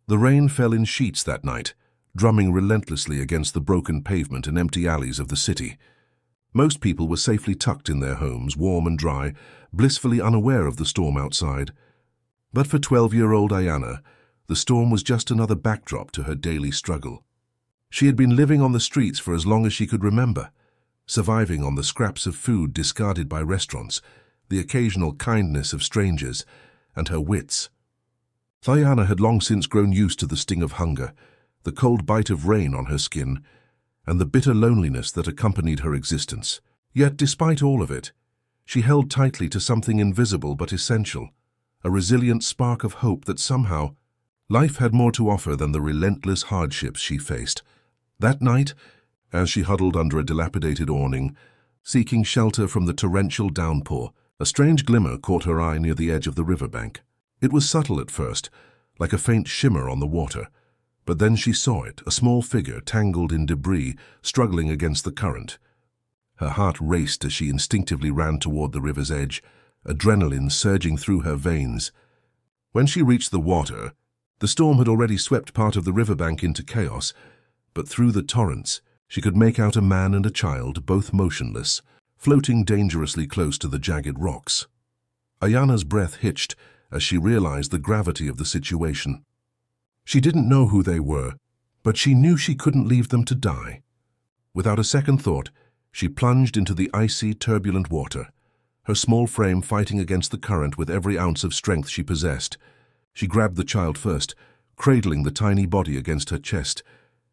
The rain fell in sheets that night, drumming relentlessly against the broken pavement and empty alleys of the city. Most people were safely tucked in their homes, warm and dry, blissfully unaware of the storm outside. But for 12-year-old Ayana, the storm was just another backdrop to her daily struggle. She had been living on the streets for as long as she could remember, surviving on the scraps of food discarded by restaurants, the occasional kindness of strangers, and her wits. Ayana had long since grown used to the sting of hunger, the cold bite of rain on her skin, and the bitter loneliness that accompanied her existence. Yet, despite all of it, she held tightly to something invisible but essential, a resilient spark of hope that somehow life had more to offer than the relentless hardships she faced. That night, as she huddled under a dilapidated awning, seeking shelter from the torrential downpour, a strange glimmer caught her eye near the edge of the riverbank. It was subtle at first, like a faint shimmer on the water, but then she saw it, a small figure tangled in debris, struggling against the current. Her heart raced as she instinctively ran toward the river's edge, adrenaline surging through her veins. When she reached the water, the storm had already swept part of the riverbank into chaos, but through the torrents, she could make out a man and a child, both motionless, floating dangerously close to the jagged rocks. Ayana's breath hitched as she realized the gravity of the situation. She didn't know who they were, but she knew she couldn't leave them to die. Without a second thought, she plunged into the icy, turbulent water, her small frame fighting against the current with every ounce of strength she possessed. She grabbed the child first, cradling the tiny body against her chest,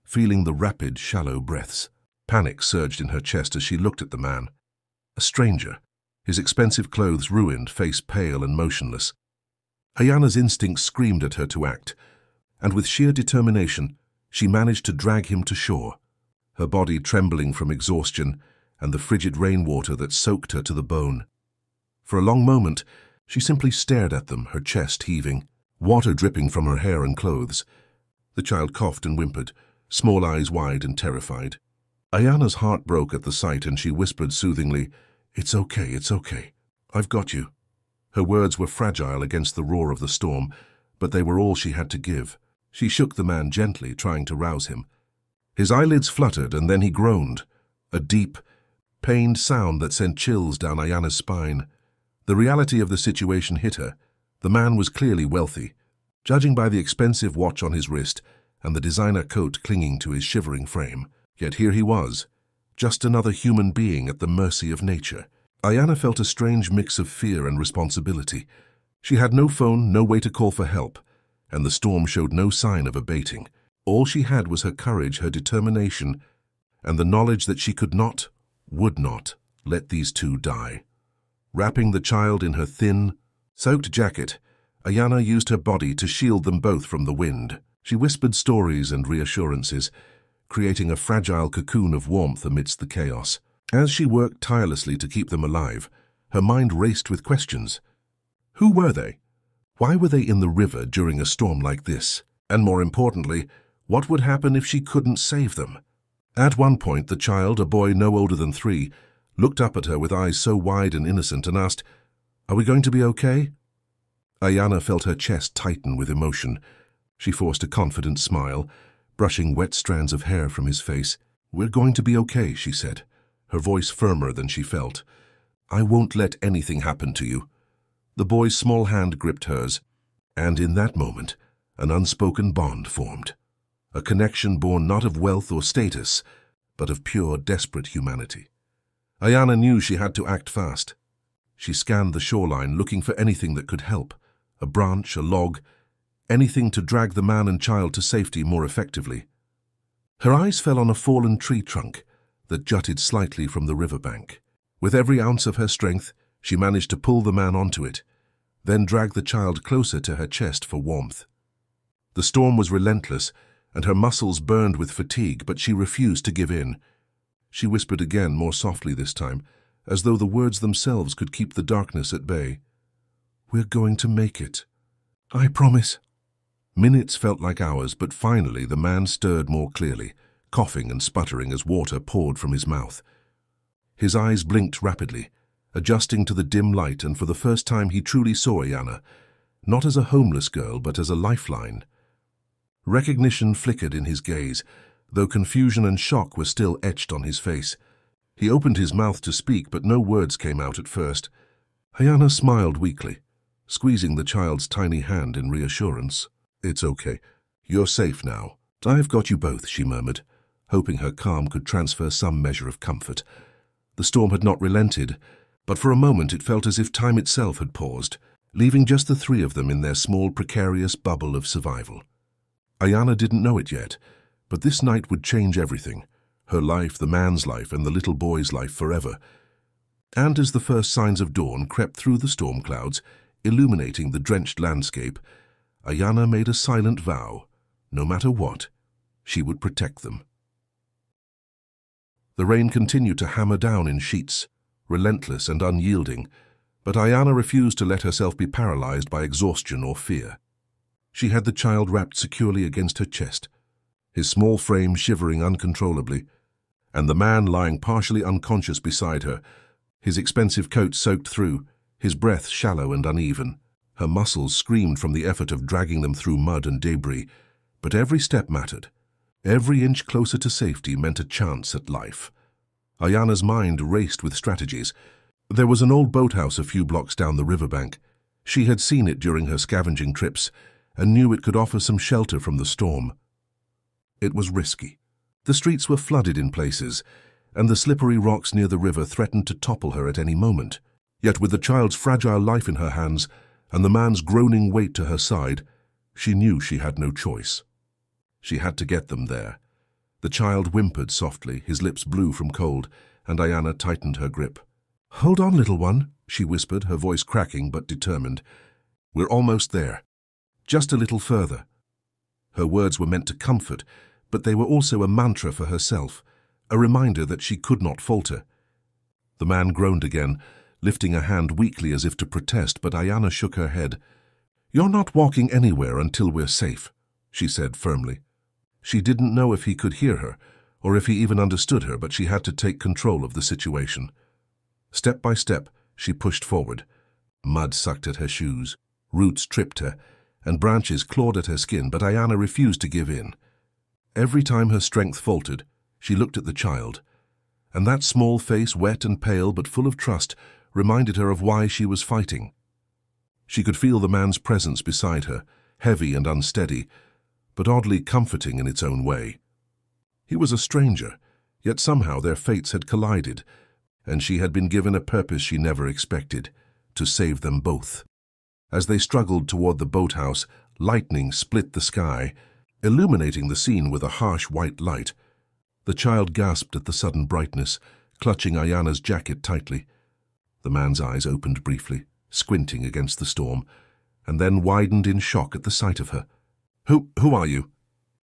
feeling the rapid, shallow breaths. Panic surged in her chest as she looked at the man. A stranger, his expensive clothes ruined, face pale and motionless. Ayana's instincts screamed at her to act, and with sheer determination, she managed to drag him to shore, her body trembling from exhaustion and the frigid rainwater that soaked her to the bone. For a long moment, she simply stared at them, her chest heaving, water dripping from her hair and clothes. The child coughed and whimpered, small eyes wide and terrified. Ayana's heart broke at the sight, and she whispered soothingly, "It's okay, it's okay. I've got you." Her words were fragile against the roar of the storm, but they were all she had to give. She shook the man gently, trying to rouse him. His eyelids fluttered, and then he groaned, a deep, pained sound that sent chills down Ayana's spine. The reality of the situation hit her. The man was clearly wealthy, judging by the expensive watch on his wrist and the designer coat clinging to his shivering frame. Yet here he was, just another human being at the mercy of nature. Ayana felt a strange mix of fear and responsibility. She had no phone, no way to call for help, and the storm showed no sign of abating. All she had was her courage, her determination, and the knowledge that she could not, would not, let these two die. Wrapping the child in her thin, soaked jacket, Ayana used her body to shield them both from the wind. She whispered stories and reassurances, creating a fragile cocoon of warmth amidst the chaos. As she worked tirelessly to keep them alive, her mind raced with questions. Who were they? Why were they in the river during a storm like this? And more importantly, what would happen if she couldn't save them? At one point, the child, a boy no older than 3, looked up at her with eyes so wide and innocent and asked, "Are we going to be okay?" Ayana felt her chest tighten with emotion. She forced a confident smile, brushing wet strands of hair from his face. "We're going to be okay," she said, her voice firmer than she felt. "I won't let anything happen to you." The boy's small hand gripped hers, and in that moment, an unspoken bond formed. A connection born not of wealth or status, but of pure, desperate humanity. Ayana knew she had to act fast. She scanned the shoreline, looking for anything that could help. A branch, a log, anything to drag the man and child to safety more effectively. Her eyes fell on a fallen tree trunk that jutted slightly from the riverbank. With every ounce of her strength, she managed to pull the man onto it, then drag the child closer to her chest for warmth. The storm was relentless, and her muscles burned with fatigue, but she refused to give in. She whispered again, more softly this time, as though the words themselves could keep the darkness at bay. "We're going to make it. I promise." Minutes felt like hours, but finally the man stirred more clearly, coughing and sputtering as water poured from his mouth. His eyes blinked rapidly, adjusting to the dim light, and for the first time he truly saw Ayana, not as a homeless girl but as a lifeline. Recognition flickered in his gaze, though confusion and shock were still etched on his face. He opened his mouth to speak, but no words came out at first. Ayana smiled weakly, squeezing the child's tiny hand in reassurance. "It's okay. You're safe now. I've got you both," she murmured, hoping her calm could transfer some measure of comfort. The storm had not relented, but for a moment it felt as if time itself had paused, leaving just the three of them in their small, precarious bubble of survival. Ayana didn't know it yet, but this night would change everything. Her life, the man's life, and the little boy's life forever. And as the first signs of dawn crept through the storm clouds, illuminating the drenched landscape, Ayana made a silent vow. No matter what, she would protect them. The rain continued to hammer down in sheets, relentless and unyielding, but Ayana refused to let herself be paralyzed by exhaustion or fear. She had the child wrapped securely against her chest, his small frame shivering uncontrollably, and the man lying partially unconscious beside her, his expensive coat soaked through, his breath shallow and uneven. Her muscles screamed from the effort of dragging them through mud and debris, but every step mattered. Every inch closer to safety meant a chance at life. Ayana's mind raced with strategies. There was an old boathouse a few blocks down the riverbank. She had seen it during her scavenging trips and knew it could offer some shelter from the storm. It was risky. The streets were flooded in places, and the slippery rocks near the river threatened to topple her at any moment. Yet with the child's fragile life in her hands and the man's groaning weight to her side, she knew she had no choice. She had to get them there. The child whimpered softly, his lips blue from cold, and Ayana tightened her grip. "Hold on, little one," she whispered, her voice cracking but determined. "We're almost there. Just a little further." Her words were meant to comfort, but they were also a mantra for herself, a reminder that she could not falter. The man groaned again, lifting a hand weakly as if to protest, but Ayana shook her head. "You're not walking anywhere until we're safe," she said firmly. She didn't know if he could hear her, or if he even understood her, but she had to take control of the situation. Step by step, she pushed forward. Mud sucked at her shoes, roots tripped her, and branches clawed at her skin, but Ayana refused to give in. Every time her strength faltered, she looked at the child, and that small face, wet and pale but full of trust, reminded her of why she was fighting. She could feel the man's presence beside her, heavy and unsteady, but oddly comforting in its own way. He was a stranger, yet somehow their fates had collided, and she had been given a purpose she never expected, to save them both. As they struggled toward the boathouse, lightning split the sky, illuminating the scene with a harsh white light. The child gasped at the sudden brightness, clutching Ayana's jacket tightly. The man's eyes opened briefly, squinting against the storm, and then widened in shock at the sight of her. Who are you?"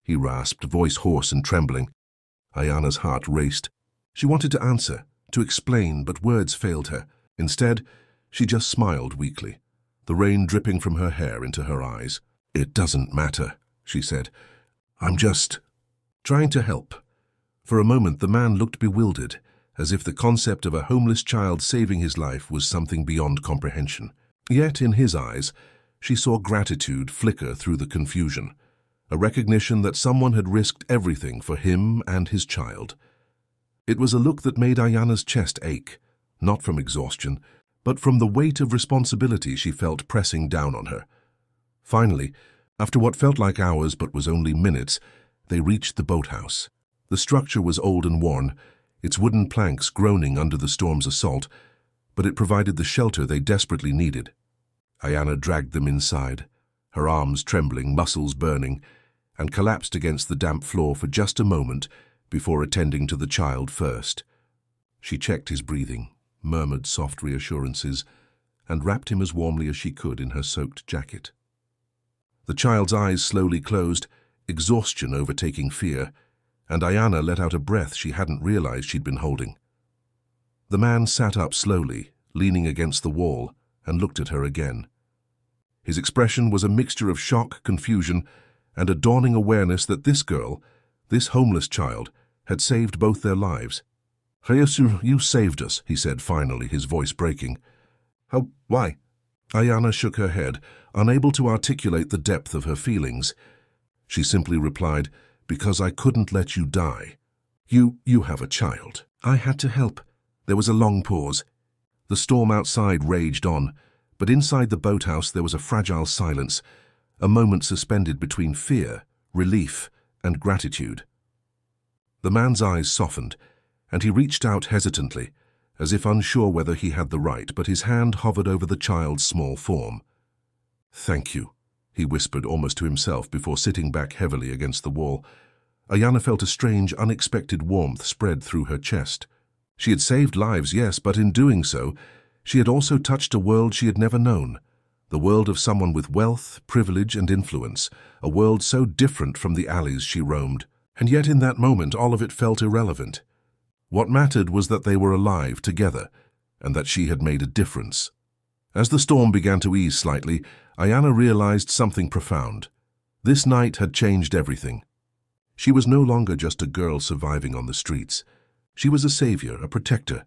he rasped, voice hoarse and trembling. Ayana's heart raced. She wanted to answer, to explain, but words failed her. Instead, she just smiled weakly, the rain dripping from her hair into her eyes. "It doesn't matter," she said. "I'm just trying to help." For a moment, the man looked bewildered, as if the concept of a homeless child saving his life was something beyond comprehension. Yet, in his eyes, she saw gratitude flicker through the confusion, a recognition that someone had risked everything for him and his child. It was a look that made Ayana's chest ache, not from exhaustion, but from the weight of responsibility she felt pressing down on her. Finally, after what felt like hours but was only minutes, they reached the boathouse. The structure was old and worn, its wooden planks groaning under the storm's assault, but it provided the shelter they desperately needed. Ayana dragged them inside, her arms trembling, muscles burning, and collapsed against the damp floor for just a moment before attending to the child first. She checked his breathing, murmured soft reassurances, and wrapped him as warmly as she could in her soaked jacket. The child's eyes slowly closed, exhaustion overtaking fear, and Ayana let out a breath she hadn't realized she'd been holding. The man sat up slowly, leaning against the wall, and looked at her again. His expression was a mixture of shock, confusion, and a dawning awareness that this girl, this homeless child, had saved both their lives. "You saved us," he said finally, his voice breaking. "How? Why?" Ayana shook her head, unable to articulate the depth of her feelings. She simply replied, "Because I couldn't let you die. You have a child." "I had to help." There was a long pause. The storm outside raged on, but inside the boathouse there was a fragile silence, a moment suspended between fear, relief, and gratitude. The man's eyes softened, and he reached out hesitantly, as if unsure whether he had the right, but his hand hovered over the child's small form. "Thank you," he whispered almost to himself before sitting back heavily against the wall. Ayana felt a strange, unexpected warmth spread through her chest. She had saved lives, yes, but in doing so, she had also touched a world she had never known, the world of someone with wealth, privilege, and influence, a world so different from the alleys she roamed. And yet in that moment all of it felt irrelevant. What mattered was that they were alive together, and that she had made a difference. As the storm began to ease slightly, Ayana realized something profound. This night had changed everything. She was no longer just a girl surviving on the streets. She was a savior, a protector,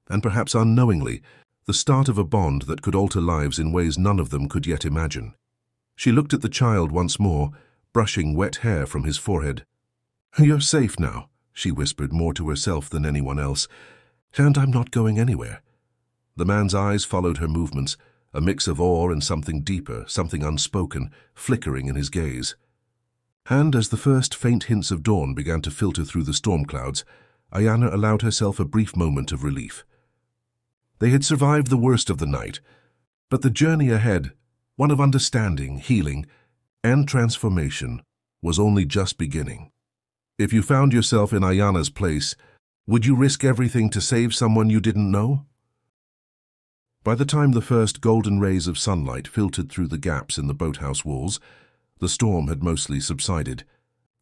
and perhaps unknowingly, the start of a bond that could alter lives in ways none of them could yet imagine. She looked at the child once more, brushing wet hair from his forehead. "You're safe now," she whispered more to herself than anyone else, "and I'm not going anywhere." The man's eyes followed her movements, a mix of awe and something deeper, something unspoken, flickering in his gaze. And as the first faint hints of dawn began to filter through the storm clouds, Ayana allowed herself a brief moment of relief. They had survived the worst of the night, but the journey ahead, one of understanding, healing, and transformation, was only just beginning. If you found yourself in Ayana's place, would you risk everything to save someone you didn't know? By the time the first golden rays of sunlight filtered through the gaps in the boathouse walls, the storm had mostly subsided,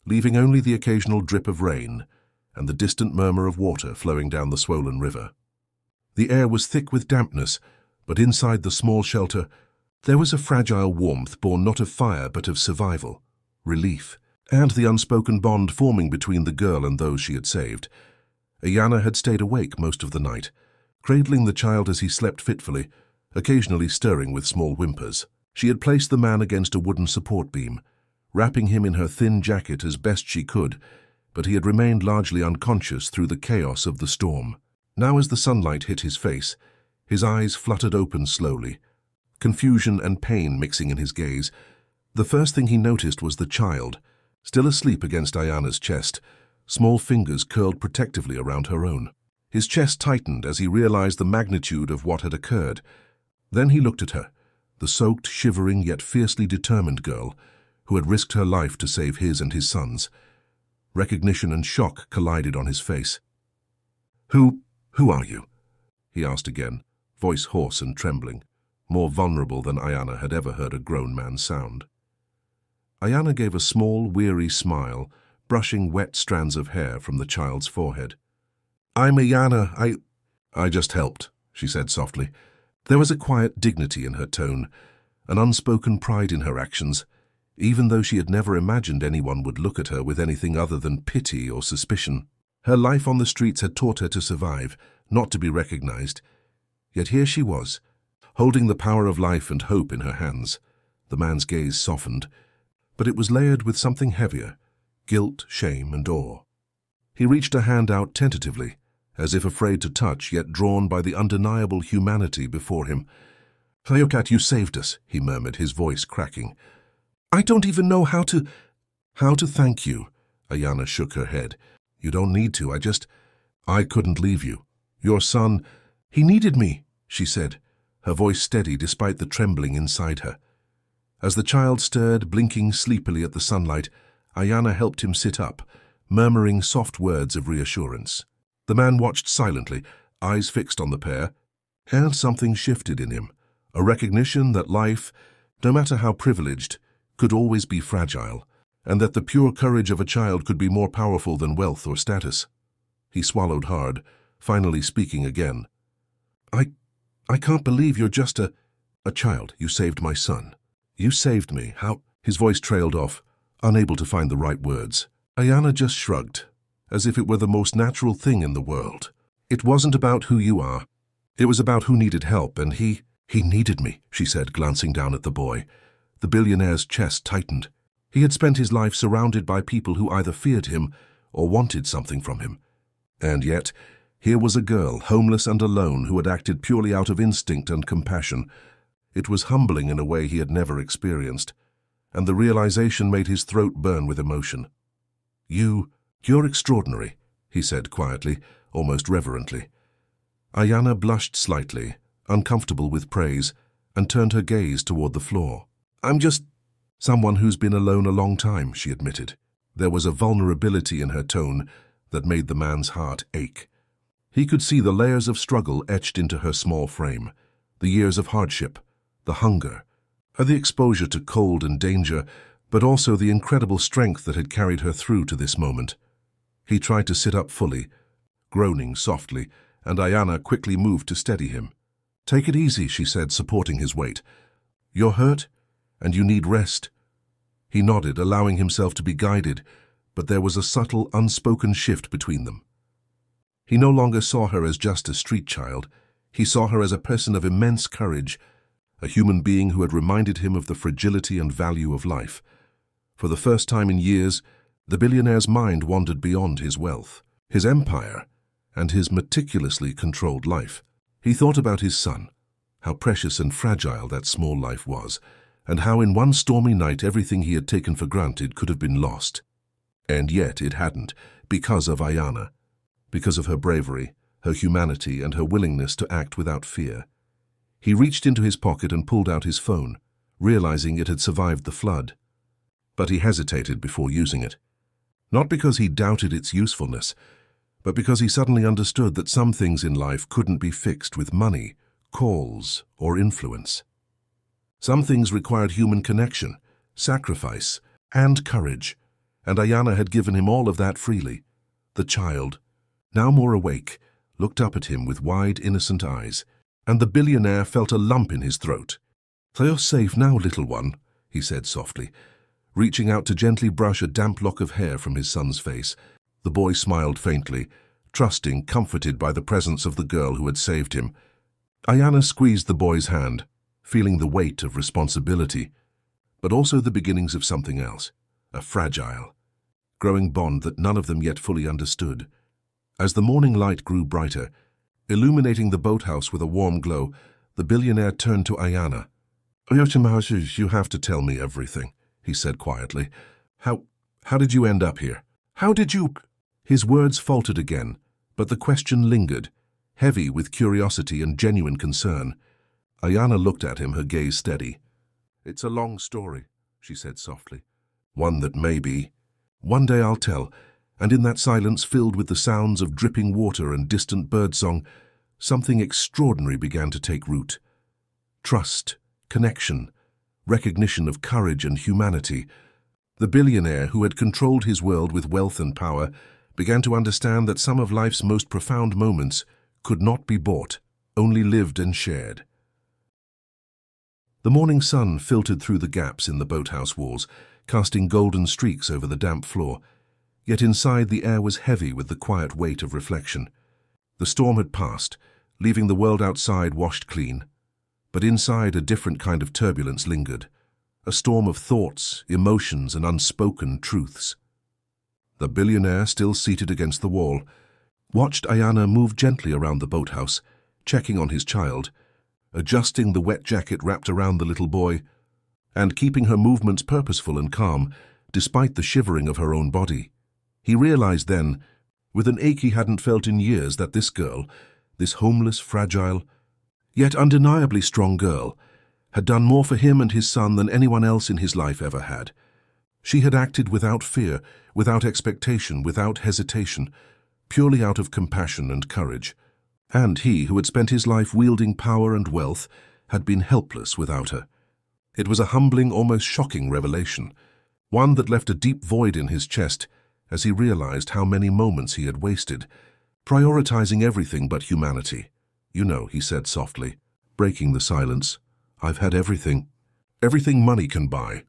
leaving only the occasional drip of rain and the distant murmur of water flowing down the swollen river. The air was thick with dampness, but inside the small shelter, there was a fragile warmth born not of fire but of survival, relief, and the unspoken bond forming between the girl and those she had saved. Ayana had stayed awake most of the night, cradling the child as he slept fitfully, occasionally stirring with small whimpers. She had placed the man against a wooden support beam, wrapping him in her thin jacket as best she could, but he had remained largely unconscious through the chaos of the storm. Now as the sunlight hit his face, his eyes fluttered open slowly, confusion and pain mixing in his gaze. The first thing he noticed was the child, still asleep against Ayana's chest, small fingers curled protectively around her own. His chest tightened as he realized the magnitude of what had occurred. Then he looked at her, the soaked, shivering yet fiercely determined girl who had risked her life to save his and his son's. Recognition and shock collided on his face. Who are you?" he asked again, voice hoarse and trembling, more vulnerable than Ayana had ever heard a grown man sound. Ayana gave a small, weary smile, brushing wet strands of hair from the child's forehead. "I'm Ayana. I just helped," she said softly. There was a quiet dignity in her tone, an unspoken pride in her actions, even though she had never imagined anyone would look at her with anything other than pity or suspicion. Her life on the streets had taught her to survive, not to be recognized. Yet here she was, holding the power of life and hope in her hands. The man's gaze softened, but it was layered with something heavier, guilt, shame, and awe. He reached a hand out tentatively, as if afraid to touch, yet drawn by the undeniable humanity before him. "Thayokat, you saved us," he murmured, his voice cracking. "I don't even know how to thank you." Ayana shook her head. "You don't need to, I couldn't leave you. Your son, he needed me," she said, her voice steady despite the trembling inside her. As the child stirred, blinking sleepily at the sunlight, Ayana helped him sit up, murmuring soft words of reassurance. The man watched silently, eyes fixed on the pair, and something shifted in him, a recognition that life, no matter how privileged, could always be fragile, and that the pure courage of a child could be more powerful than wealth or status. He swallowed hard, finally speaking again. I can't believe you're just a child. You saved my son. You saved me. How?" His voice trailed off, unable to find the right words. Ayana just shrugged, as if it were the most natural thing in the world. "It wasn't about who you are. It was about who needed help, and he needed me," she said, glancing down at the boy. The billionaire's chest tightened. He had spent his life surrounded by people who either feared him or wanted something from him. And yet, here was a girl, homeless and alone, who had acted purely out of instinct and compassion. It was humbling in a way he had never experienced, and the realization made his throat burn with emotion. You're extraordinary," he said quietly, almost reverently. Ayana blushed slightly, uncomfortable with praise, and turned her gaze toward the floor. "I'm just someone who's been alone a long time," she admitted. There was a vulnerability in her tone that made the man's heart ache. He could see the layers of struggle etched into her small frame, the years of hardship, the hunger, the exposure to cold and danger, but also the incredible strength that had carried her through to this moment. He tried to sit up fully, groaning softly, and Ayana quickly moved to steady him. "Take it easy," she said, supporting his weight. "You're hurt, and you need rest." He nodded, allowing himself to be guided, but there was a subtle, unspoken shift between them. He no longer saw her as just a street child. He saw her as a person of immense courage, a human being who had reminded him of the fragility and value of life. For the first time in years, the billionaire's mind wandered beyond his wealth, his empire, and his meticulously controlled life. He thought about his son, how precious and fragile that small life was, and how in one stormy night everything he had taken for granted could have been lost. And yet it hadn't, because of Ayana, because of her bravery, her humanity, and her willingness to act without fear. He reached into his pocket and pulled out his phone, realizing it had survived the flood. But he hesitated before using it. Not because he doubted its usefulness, but because he suddenly understood that some things in life couldn't be fixed with money, calls, or influence. Some things required human connection, sacrifice, and courage, and Ayana had given him all of that freely. The child, now more awake, looked up at him with wide, innocent eyes, and the billionaire felt a lump in his throat. "You're safe now, little one," he said softly, reaching out to gently brush a damp lock of hair from his son's face. The boy smiled faintly, trusting, comforted by the presence of the girl who had saved him. Ayana squeezed the boy's hand, feeling the weight of responsibility, but also the beginnings of something else, a fragile, growing bond that none of them yet fully understood. As the morning light grew brighter, illuminating the boathouse with a warm glow, the billionaire turned to Ayana. "You have to tell me everything," he said quietly. How did you end up here? How did you—" His words faltered again, but the question lingered, heavy with curiosity and genuine concern. Ayana looked at him, her gaze steady. "It's a long story," she said softly. "One that may be. One day I'll tell." And in that silence filled with the sounds of dripping water and distant birdsong, something extraordinary began to take root. Trust, connection, recognition of courage and humanity. The billionaire, who had controlled his world with wealth and power, began to understand that some of life's most profound moments could not be bought, only lived and shared. The morning sun filtered through the gaps in the boathouse walls, casting golden streaks over the damp floor. Yet inside the air was heavy with the quiet weight of reflection. The storm had passed, leaving the world outside washed clean. But inside a different kind of turbulence lingered, a storm of thoughts, emotions, and unspoken truths. The billionaire, still seated against the wall, watched Ayana move gently around the boathouse, checking on his child, adjusting the wet jacket wrapped around the little boy, and keeping her movements purposeful and calm, despite the shivering of her own body. He realized then, with an ache he hadn't felt in years, that this girl, this homeless, fragile, yet undeniably strong girl, had done more for him and his son than anyone else in his life ever had. She had acted without fear, without expectation, without hesitation, purely out of compassion and courage. And he, who had spent his life wielding power and wealth, had been helpless without her. It was a humbling, almost shocking revelation, one that left a deep void in his chest as he realized how many moments he had wasted, prioritizing everything but humanity. "You know," he said softly, breaking the silence, "I've had everything money can buy,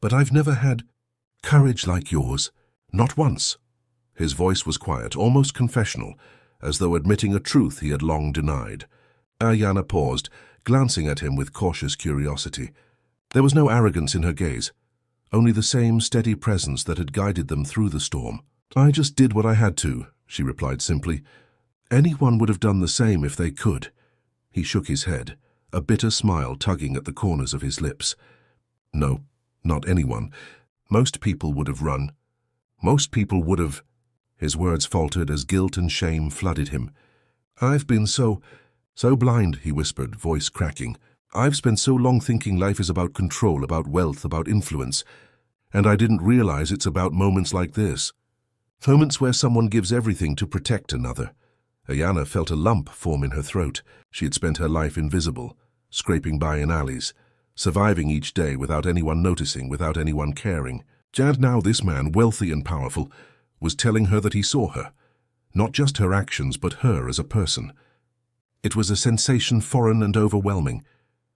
but I've never had courage like yours, not once." His voice was quiet, almost confessional, as though admitting a truth he had long denied. Ayana paused, glancing at him with cautious curiosity. There was no arrogance in her gaze, only the same steady presence that had guided them through the storm. "I just did what I had to," she replied simply. "Anyone would have done the same if they could." He shook his head, a bitter smile tugging at the corners of his lips. "No, not anyone. Most people would have run. Most people would have—" His words faltered as guilt and shame flooded him. "I've been so blind," he whispered, voice cracking. "I've spent so long thinking life is about control, about wealth, about influence, and I didn't realize it's about moments like this. Moments where someone gives everything to protect another." Ayana felt a lump form in her throat. She had spent her life invisible, scraping by in alleys, surviving each day without anyone noticing, without anyone caring. And now this man, wealthy and powerful, was telling her that he saw her, not just her actions, but her as a person. It was a sensation foreign and overwhelming,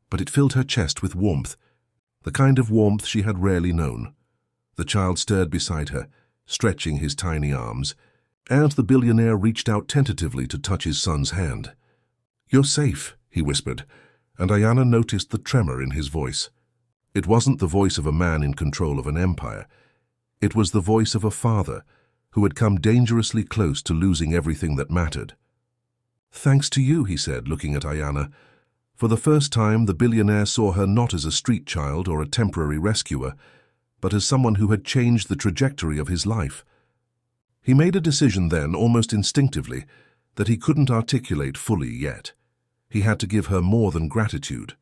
but it filled her chest with warmth, the kind of warmth she had rarely known. The child stirred beside her, stretching his tiny arms, and the billionaire reached out tentatively to touch his son's hand. "You're safe," he whispered, and Ayana noticed the tremor in his voice. It wasn't the voice of a man in control of an empire. It was the voice of a father who had come dangerously close to losing everything that mattered. "Thanks to you," he said, looking at Ayana. For the first time, the billionaire saw her not as a street child or a temporary rescuer, but as someone who had changed the trajectory of his life. He made a decision then, almost instinctively, that he couldn't articulate fully yet. He had to give her more than gratitude.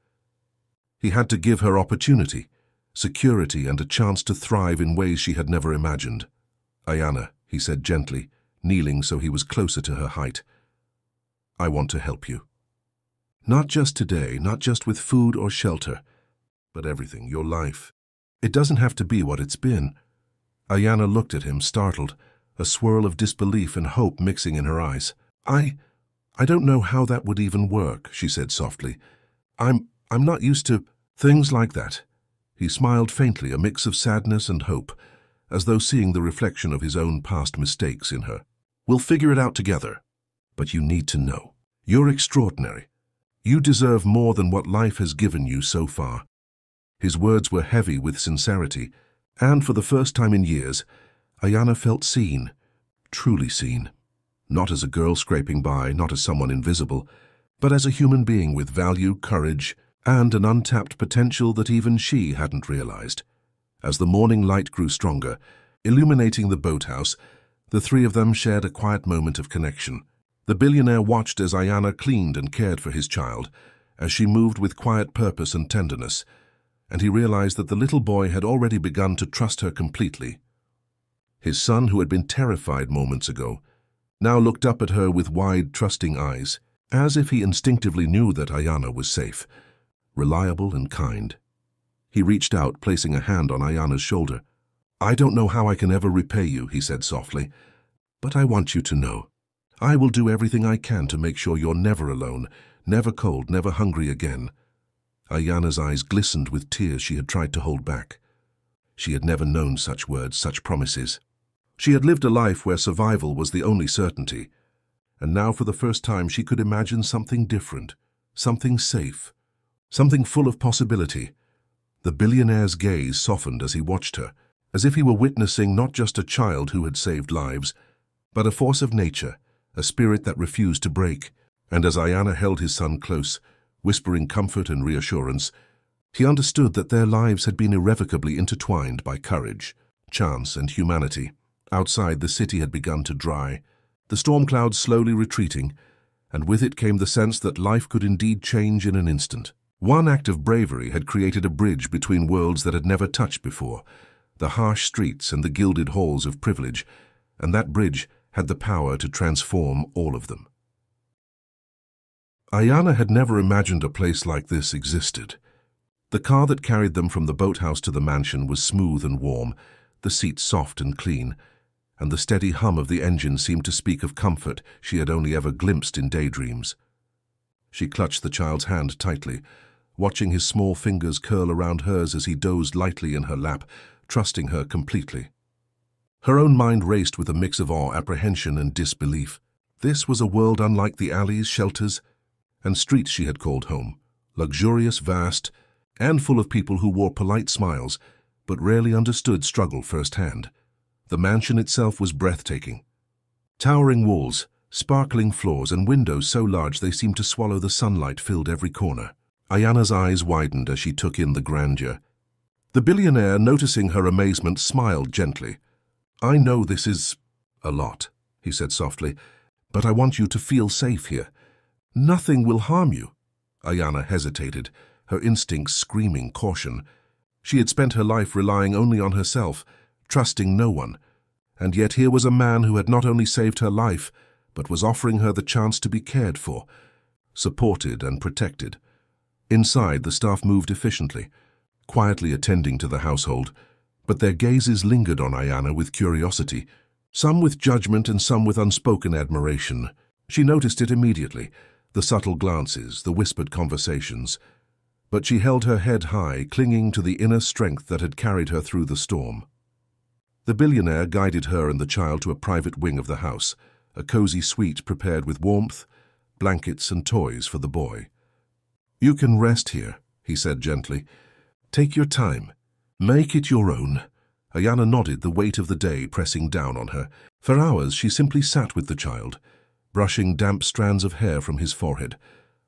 He had to give her opportunity, security, and a chance to thrive in ways she had never imagined. "Ayana," he said gently, kneeling so he was closer to her height, "I want to help you. Not just today, not just with food or shelter, but everything, your life. It doesn't have to be what it's been." Ayana looked at him, startled, a swirl of disbelief and hope mixing in her eyes. I don't know how that would even work," she said softly. I'm not used to things like that." He smiled faintly, a mix of sadness and hope, as though seeing the reflection of his own past mistakes in her. "We'll figure it out together. But you need to know. You're extraordinary. You deserve more than what life has given you so far." His words were heavy with sincerity, and for the first time in years, Ayana felt seen, truly seen. Not as a girl scraping by, not as someone invisible, but as a human being with value, courage, and an untapped potential that even she hadn't realized. As the morning light grew stronger, illuminating the boathouse, the three of them shared a quiet moment of connection. The billionaire watched as Ayana cleaned and cared for his child, as she moved with quiet purpose and tenderness, and he realized that the little boy had already begun to trust her completely. His son, who had been terrified moments ago, now looked up at her with wide, trusting eyes, as if he instinctively knew that Ayana was safe, reliable and kind. He reached out, placing a hand on Ayana's shoulder. "I don't know how I can ever repay you," he said softly, "but I want you to know. I will do everything I can to make sure you're never alone, never cold, never hungry again." Ayana's eyes glistened with tears she had tried to hold back. She had never known such words, such promises. She had lived a life where survival was the only certainty, and now for the first time she could imagine something different, something safe, something full of possibility. The billionaire's gaze softened as he watched her, as if he were witnessing not just a child who had saved lives, but a force of nature, a spirit that refused to break. And as Ayana held his son close, whispering comfort and reassurance, he understood that their lives had been irrevocably intertwined by courage, chance, and humanity. Outside, the city had begun to dry, the storm clouds slowly retreating, and with it came the sense that life could indeed change in an instant. One act of bravery had created a bridge between worlds that had never touched before, the harsh streets and the gilded halls of privilege, and that bridge had the power to transform all of them. Ayana had never imagined a place like this existed. The car that carried them from the boathouse to the mansion was smooth and warm, the seats soft and clean, and the steady hum of the engine seemed to speak of comfort she had only ever glimpsed in daydreams. She clutched the child's hand tightly, watching his small fingers curl around hers as he dozed lightly in her lap, trusting her completely. Her own mind raced with a mix of awe, apprehension, and disbelief. This was a world unlike the alleys, shelters, and streets she had called home, luxurious, vast, and full of people who wore polite smiles, but rarely understood struggle firsthand. The mansion itself was breathtaking. Towering walls, sparkling floors, and windows so large they seemed to swallow the sunlight filled every corner. Ayana's eyes widened as she took in the grandeur. The billionaire, noticing her amazement, smiled gently. "I know this is a lot," he said softly, "but I want you to feel safe here. Nothing will harm you." Ayana hesitated, her instincts screaming caution. She had spent her life relying only on herself, trusting no one. And yet here was a man who had not only saved her life, but was offering her the chance to be cared for, supported and protected. Inside, the staff moved efficiently, quietly attending to the household, but their gazes lingered on Ayana with curiosity, some with judgment and some with unspoken admiration. She noticed it immediately, the subtle glances, the whispered conversations. But she held her head high, clinging to the inner strength that had carried her through the storm. The billionaire guided her and the child to a private wing of the house, a cozy suite prepared with warmth, blankets and toys for the boy. "You can rest here," he said gently. "Take your time. Make it your own." Ayana nodded, the weight of the day pressing down on her. For hours she simply sat with the child, brushing damp strands of hair from his forehead,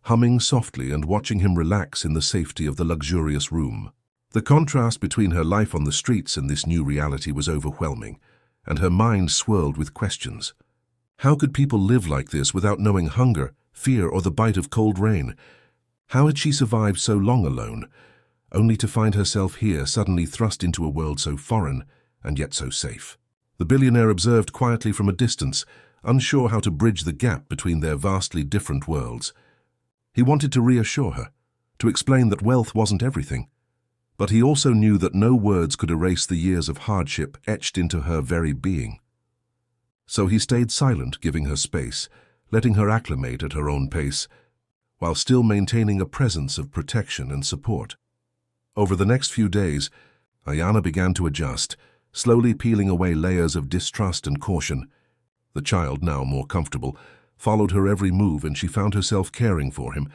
humming softly and watching him relax in the safety of the luxurious room. The contrast between her life on the streets and this new reality was overwhelming, and her mind swirled with questions. How could people live like this without knowing hunger, fear, or the bite of cold rain? How had she survived so long alone, only to find herself here, suddenly thrust into a world so foreign and yet so safe? The billionaire observed quietly from a distance, unsure how to bridge the gap between their vastly different worlds. He wanted to reassure her, to explain that wealth wasn't everything. But he also knew that no words could erase the years of hardship etched into her very being. So he stayed silent, giving her space, letting her acclimate at her own pace, while still maintaining a presence of protection and support. Over the next few days, Ayana began to adjust, slowly peeling away layers of distrust and caution. The child, now more comfortable, followed her every move, and she found herself caring for him,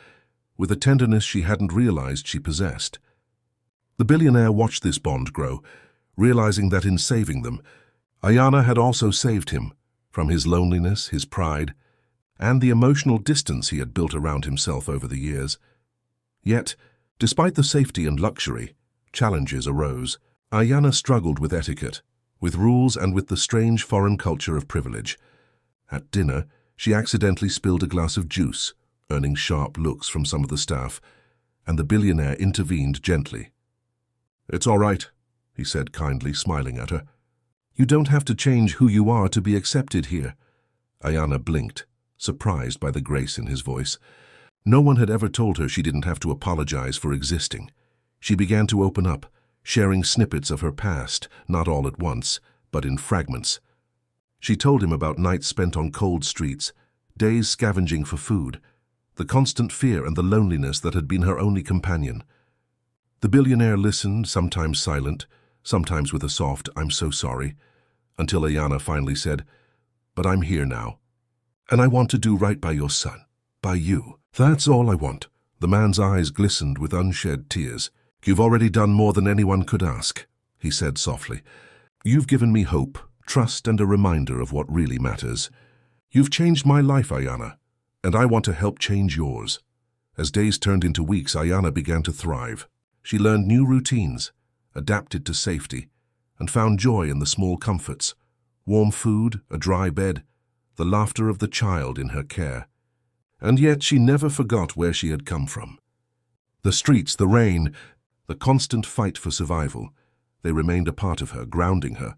with a tenderness she hadn't realized she possessed. The billionaire watched this bond grow, realizing that in saving them, Ayana had also saved him from his loneliness, his pride, and the emotional distance he had built around himself over the years. Yet, despite the safety and luxury, challenges arose. Ayana struggled with etiquette, with rules, and with the strange foreign culture of privilege. At dinner, she accidentally spilled a glass of juice, earning sharp looks from some of the staff, and the billionaire intervened gently. "It's all right," he said kindly, smiling at her. "You don't have to change who you are to be accepted here." Ayana blinked, surprised by the grace in his voice. No one had ever told her she didn't have to apologize for existing. She began to open up, sharing snippets of her past, not all at once, but in fragments. She told him about nights spent on cold streets, days scavenging for food, the constant fear and the loneliness that had been her only companion. The billionaire listened, sometimes silent, sometimes with a soft, "I'm so sorry," until Ayana finally said, "But I'm here now, and I want to do right by your son, by you. That's all I want." The man's eyes glistened with unshed tears. "You've already done more than anyone could ask," he said softly. "You've given me hope, trust, and a reminder of what really matters. You've changed my life, Ayana, and I want to help change yours." As days turned into weeks, Ayana began to thrive. She learned new routines, adapted to safety, and found joy in the small comforts: warm food, a dry bed, the laughter of the child in her care. And yet she never forgot where she had come from. The streets, the rain, the constant fight for survival, they remained a part of her, grounding her,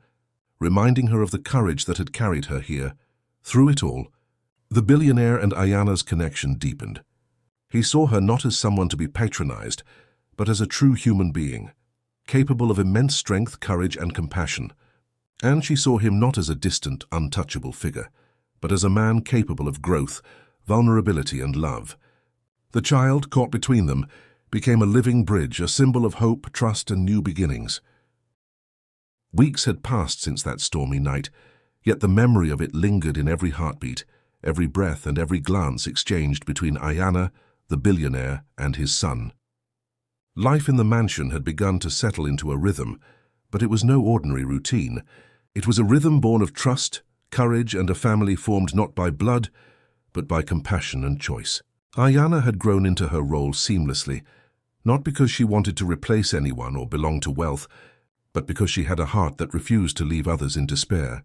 reminding her of the courage that had carried her here. Through it all, the billionaire and Ayana's connection deepened. He saw her not as someone to be patronized, but as a true human being, capable of immense strength, courage, and compassion. And she saw him not as a distant, untouchable figure, but as a man capable of growth, vulnerability, and love. The child, caught between them, became a living bridge, a symbol of hope, trust, and new beginnings. Weeks had passed since that stormy night, yet the memory of it lingered in every heartbeat, every breath, and every glance exchanged between Ayana, the billionaire, and his son. Life in the mansion had begun to settle into a rhythm, But it was no ordinary routine. It was a rhythm born of trust, courage, and a family formed not by blood, but by compassion and choice. Ayana had grown into her role seamlessly, not because she wanted to replace anyone or belong to wealth, but because she had a heart that refused to leave others in despair.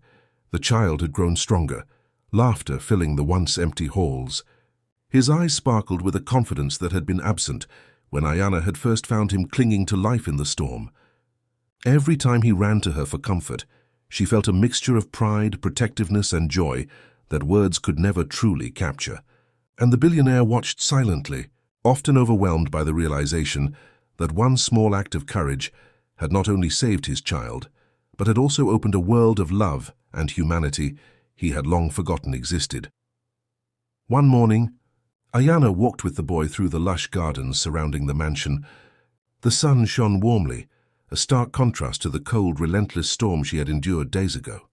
The child had grown stronger, laughter filling the once empty halls. His eyes sparkled with a confidence that had been absent when Ayana had first found him clinging to life in the storm. Every time he ran to her for comfort, she felt a mixture of pride, protectiveness, and joy that words could never truly capture. And the billionaire watched silently, often overwhelmed by the realization that one small act of courage had not only saved his child, but had also opened a world of love and humanity he had long forgotten existed. One morning, Ayana walked with the boy through the lush gardens surrounding the mansion. The sun shone warmly, a stark contrast to the cold, relentless storm she had endured days ago.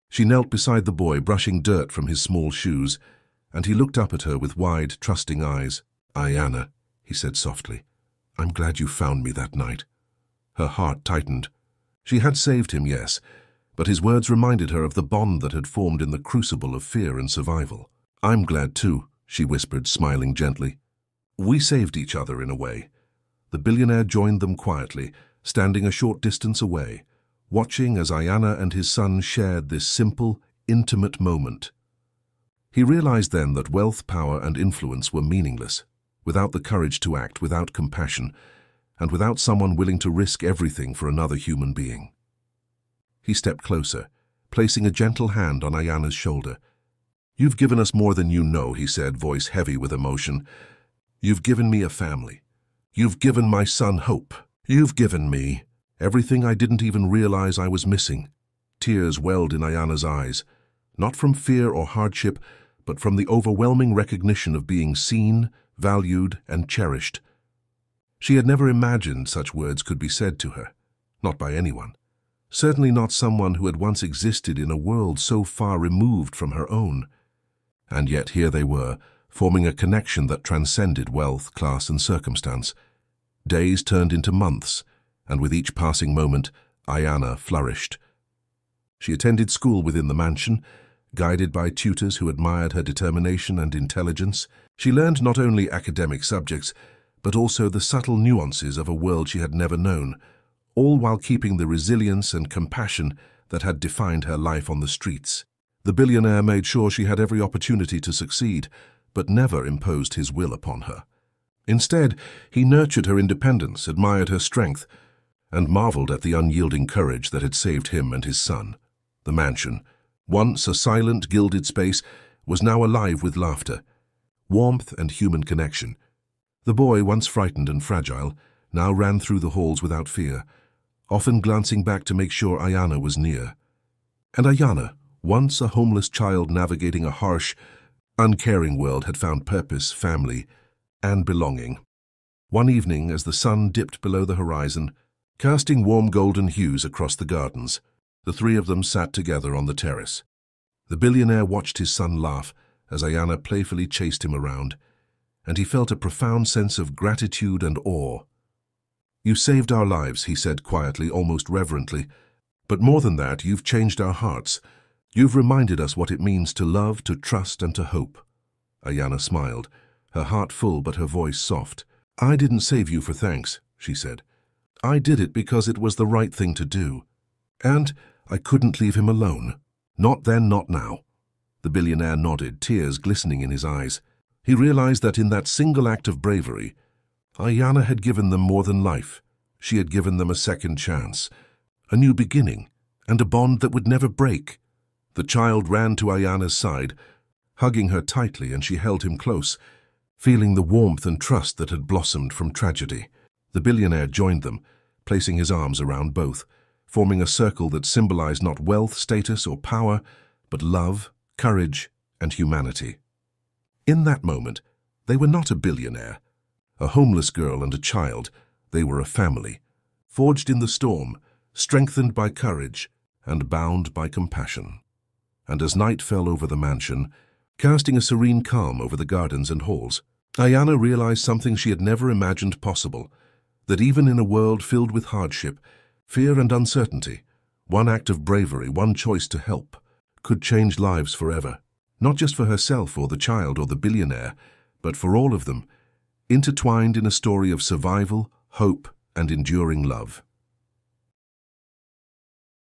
She knelt beside the boy, brushing dirt from his small shoes, and he looked up at her with wide, trusting eyes. "Ayana," he said softly, "I'm glad you found me that night." Her heart tightened. She had saved him, yes, but his words reminded her of the bond that had formed in the crucible of fear and survival. "I'm glad too," she whispered, smiling gently. "We saved each other in a way." The billionaire joined them quietly, standing a short distance away, watching as Ayana and his son shared this simple, intimate moment. He realized then that wealth, power, and influence were meaningless, without the courage to act, without compassion, and without someone willing to risk everything for another human being. He stepped closer, placing a gentle hand on Ayana's shoulder. "You've given us more than you know," he said, voice heavy with emotion. "You've given me a family. You've given my son hope. You've given me everything I didn't even realize I was missing." Tears welled in Ayana's eyes, not from fear or hardship, but from the overwhelming recognition of being seen, valued, and cherished. She had never imagined such words could be said to her, not by anyone. Certainly not someone who had once existed in a world so far removed from her own. And yet here they were, forming a connection that transcended wealth, class, and circumstance. Days turned into months, and with each passing moment, Ayana flourished. She attended school within the mansion, guided by tutors who admired her determination and intelligence. She learned not only academic subjects, but also the subtle nuances of a world she had never known, all while keeping the resilience and compassion that had defined her life on the streets. The billionaire made sure she had every opportunity to succeed, but never imposed his will upon her. Instead, he nurtured her independence, admired her strength, and marveled at the unyielding courage that had saved him and his son. The mansion, once a silent, gilded space, was now alive with laughter, warmth, and human connection. The boy, once frightened and fragile, now ran through the halls without fear, often glancing back to make sure Ayana was near. And Ayana, once a homeless child navigating a harsh, uncaring world, had found purpose, family, and belonging. One evening, as the sun dipped below the horizon, casting warm golden hues across the gardens, the three of them sat together on the terrace. The billionaire watched his son laugh as Ayana playfully chased him around, and he felt a profound sense of gratitude and awe. "You saved our lives," he said quietly, almost reverently. "But more than that, you've changed our hearts. You've reminded us what it means to love, to trust, and to hope." Ayana smiled, her heart full but her voice soft. "I didn't save you for thanks," she said. "I did it because it was the right thing to do. And I couldn't leave him alone. Not then, not now." The billionaire nodded, tears glistening in his eyes. He realized that in that single act of bravery, Ayana had given them more than life. She had given them a second chance, a new beginning, and a bond that would never break. The child ran to Ayana's side, hugging her tightly, and she held him close, feeling the warmth and trust that had blossomed from tragedy. The billionaire joined them, placing his arms around both, forming a circle that symbolized not wealth, status, or power, but love, courage, and humanity. In that moment, they were not a billionaire, a homeless girl and a child. They were a family, forged in the storm, strengthened by courage, and bound by compassion. And as night fell over the mansion, casting a serene calm over the gardens and halls, Ayana realized something she had never imagined possible, that even in a world filled with hardship, Fear and uncertainty, one act of bravery, one choice to help, could change lives forever. Not just for herself or the child or the billionaire, but for all of them, intertwined in a story of survival, hope, and enduring love.